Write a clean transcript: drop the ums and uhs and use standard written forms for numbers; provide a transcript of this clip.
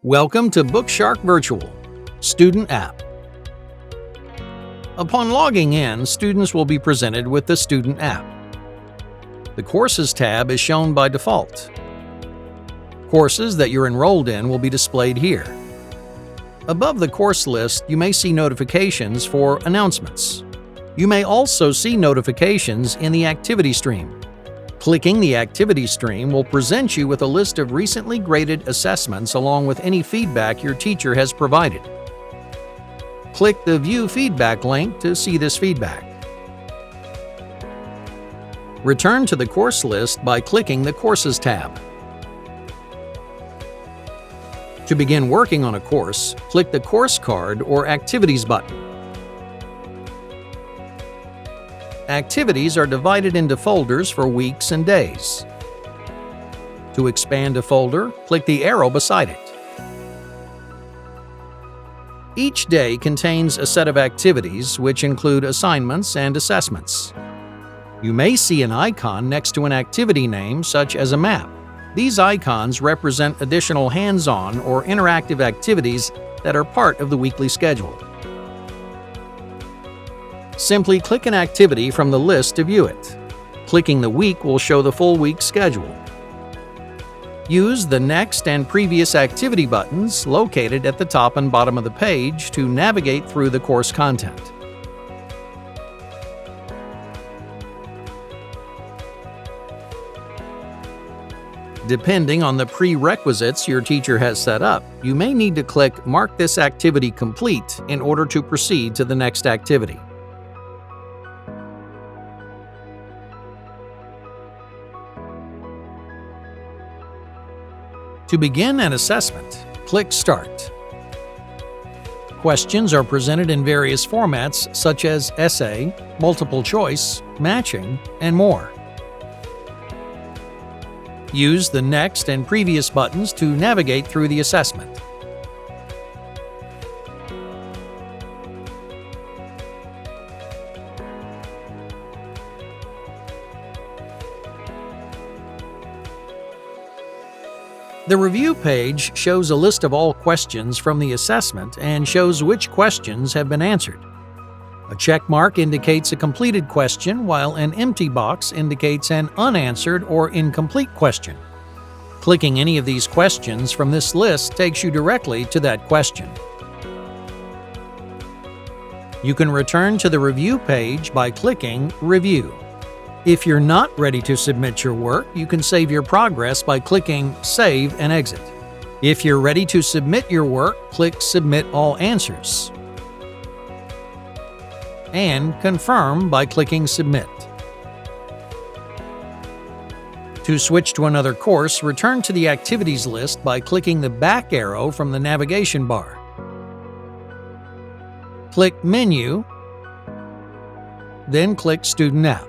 Welcome to BookShark Virtual, Student App. Upon logging in, students will be presented with the Student App. The Courses tab is shown by default. Courses that you're enrolled in will be displayed here. Above the course list, you may see notifications for announcements. You may also see notifications in the activity stream. Clicking the activity stream will present you with a list of recently graded assessments along with any feedback your teacher has provided. Click the View Feedback link to see this feedback. Return to the course list by clicking the Courses tab. To begin working on a course, click the Course Card or Activities button. Activities are divided into folders for weeks and days. To expand a folder, click the arrow beside it. Each day contains a set of activities which include assignments and assessments. You may see an icon next to an activity name such as a map. These icons represent additional hands-on or interactive activities that are part of the weekly schedule. Simply click an activity from the list to view it. Clicking the week will show the full week schedule. Use the Next and Previous Activity buttons located at the top and bottom of the page to navigate through the course content. Depending on the prerequisites your teacher has set up, you may need to click Mark this activity complete in order to proceed to the next activity. To begin an assessment, click Start. Questions are presented in various formats such as essay, multiple choice, matching, and more. Use the Next and Previous buttons to navigate through the assessment. The review page shows a list of all questions from the assessment and shows which questions have been answered. A check mark indicates a completed question, while an empty box indicates an unanswered or incomplete question. Clicking any of these questions from this list takes you directly to that question. You can return to the review page by clicking Review. If you're not ready to submit your work, you can save your progress by clicking Save and Exit. If you're ready to submit your work, click Submit All Answers. And confirm by clicking Submit. To switch to another course, return to the Activities list by clicking the back arrow from the navigation bar. Click Menu, then click Student App.